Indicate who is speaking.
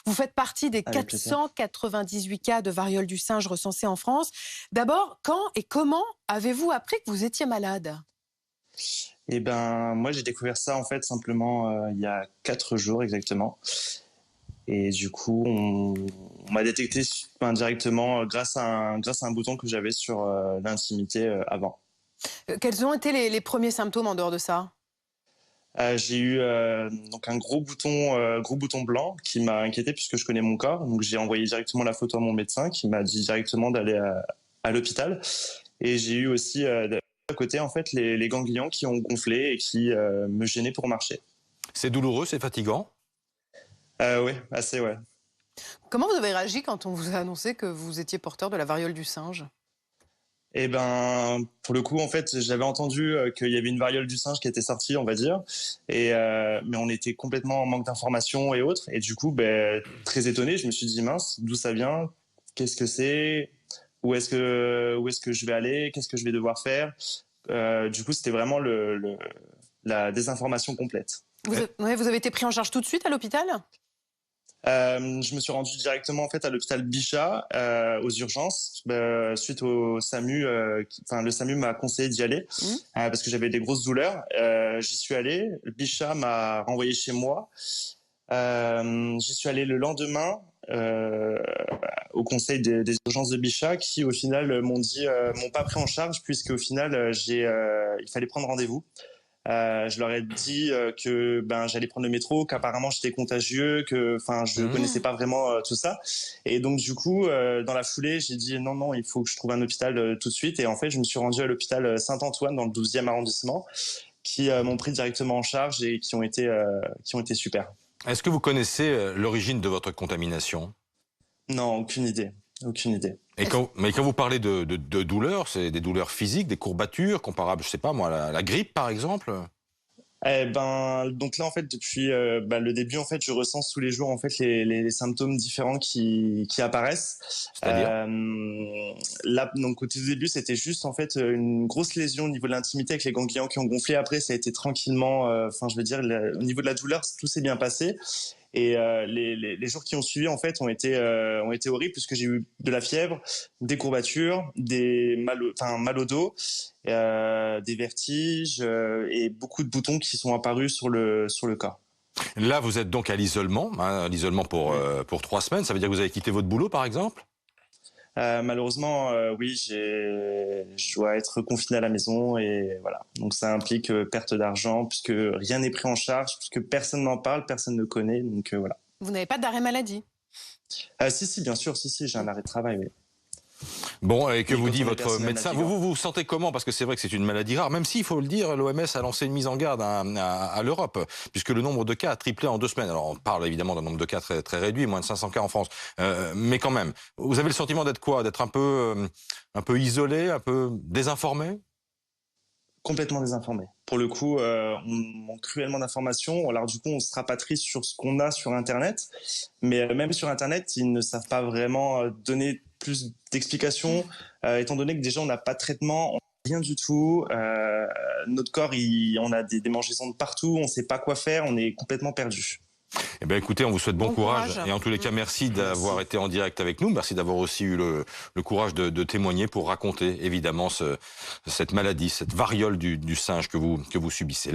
Speaker 1: Vous faites partie des
Speaker 2: Avec plaisir.
Speaker 1: 498 cas de variole du singe recensés en France. D'abord, quand et comment avez-vous appris que vous étiez malade?
Speaker 2: Et ben, moi, j'ai découvert ça en fait simplement il y a 4 jours exactement. Et du coup, on m'a détecté directement grâce à un bouton que j'avais sur l'intimité avant.
Speaker 1: Quels ont été les premiers symptômes en dehors de ça?
Speaker 2: J'ai eu donc un gros bouton blanc qui m'a inquiété puisque je connais mon corps. Donc j'ai envoyé directement la photo à mon médecin qui m'a dit directement d'aller à l'hôpital. Et j'ai eu aussi à côté en fait les ganglions qui ont gonflé et qui me gênaient pour marcher.
Speaker 3: C'est douloureux, c'est fatigant?
Speaker 2: Oui, assez ouais.
Speaker 1: Comment vous avez réagi quand on vous a annoncé que vous étiez porteur de la variole du singe?
Speaker 2: Et ben, pour le coup, en fait, j'avais entendu qu'il y avait une variole du singe qui était sortie, on va dire, mais on était complètement en manque d'informations et autres. Et du coup, ben, très étonné, je me suis dit mince, d'où ça vient? Qu'est-ce que c'est? Où est-ce que je vais aller? Qu'est-ce que je vais devoir faire? Du coup, c'était vraiment la désinformation complète.
Speaker 1: Ouais, vous avez été pris en charge tout de suite à l'hôpital?
Speaker 2: Je me suis rendu directement en fait à l'hôpital Bichat aux urgences suite au SAMU. Le SAMU m'a conseillé d'y aller
Speaker 1: Hmm.
Speaker 2: parce que j'avais des grosses douleurs. J'y suis allé. Le Bichat m'a renvoyé chez moi. J'y suis allé le lendemain au conseil des urgences de Bichat qui au final m'ont pas pris en charge puisque au final il fallait prendre rendez-vous. Je leur ai dit que j'allais prendre le métro, qu'apparemment j'étais contagieux, que je connaissais pas vraiment tout ça. Et donc du coup, dans la foulée, j'ai dit non, non, il faut que je trouve un hôpital tout de suite. Et en fait, je me suis rendu à l'hôpital Saint-Antoine dans le 12e arrondissement, qui m'ont pris directement en charge et qui ont été super.
Speaker 3: Est-ce que vous connaissez l'origine de votre contamination?
Speaker 2: Non, aucune idée, aucune idée.
Speaker 3: Mais quand vous parlez de douleurs, c'est des douleurs physiques, des courbatures, comparables, je sais pas moi, à la grippe par exemple?
Speaker 2: Eh ben, donc là, en fait, depuis le début, en fait, je ressens tous les jours, en fait, les symptômes différents qui apparaissent.
Speaker 3: C'est-à-dire?
Speaker 2: Là, donc, au tout début, c'était juste, en fait, une grosse lésion au niveau de l'intimité avec les ganglions qui ont gonflé. Après, ça a été tranquillement, je veux dire, au niveau de la douleur, tout s'est bien passé. Et les jours qui ont suivi, en fait, ont été horribles puisque j'ai eu de la fièvre, des courbatures, mal au dos, des vertiges et beaucoup de boutons qui sont apparus sur le corps.
Speaker 3: Là, vous êtes donc à l'isolement, hein, l'isolement
Speaker 2: Oui.
Speaker 3: pour 3 semaines. Ça veut dire que vous avez quitté votre boulot, par exemple?
Speaker 2: Malheureusement, oui, je dois être confiné à la maison et voilà. Donc ça implique perte d'argent puisque rien n'est pris en charge, puisque personne n'en parle, personne ne connaît. Donc voilà.
Speaker 1: Vous n'avez pas d'arrêt maladie?
Speaker 2: Si, bien sûr, si, j'ai un arrêt de travail. Oui.
Speaker 3: Bon, et que
Speaker 2: Et
Speaker 3: vous
Speaker 2: quand
Speaker 3: dit
Speaker 2: on est
Speaker 3: votre
Speaker 2: personnel
Speaker 3: médecin?
Speaker 2: navigant.
Speaker 3: Vous sentez comment? Parce que c'est vrai que c'est une maladie rare, même s'il faut le dire, l'OMS a lancé une mise en garde à l'Europe, puisque le nombre de cas a triplé en 2 semaines. Alors, on parle évidemment d'un nombre de cas très, très réduit, moins de 500 cas en France. Mais quand même, vous avez le sentiment d'être quoi? D'être un peu isolé, un peu désinformé?
Speaker 2: Complètement désinformé. Pour le coup, on manque cruellement d'informations. Alors du coup, on se rapatrie sur ce qu'on a sur Internet. Mais même sur Internet, ils ne savent pas vraiment donner plus d'explications, étant donné que déjà, on n'a pas de traitement, on n'a rien du tout. Notre corps, on a des démangeaisons de partout, on ne sait pas quoi faire, on est complètement perdu.
Speaker 3: Eh bien, écoutez, on vous souhaite bon
Speaker 1: Bon
Speaker 3: courage.
Speaker 1: courage.
Speaker 3: Et en tous les cas, merci d'avoir
Speaker 2: Merci.
Speaker 3: été en direct avec nous. Merci d'avoir aussi eu le courage de témoigner pour raconter, évidemment, cette maladie, cette variole du singe que vous subissez.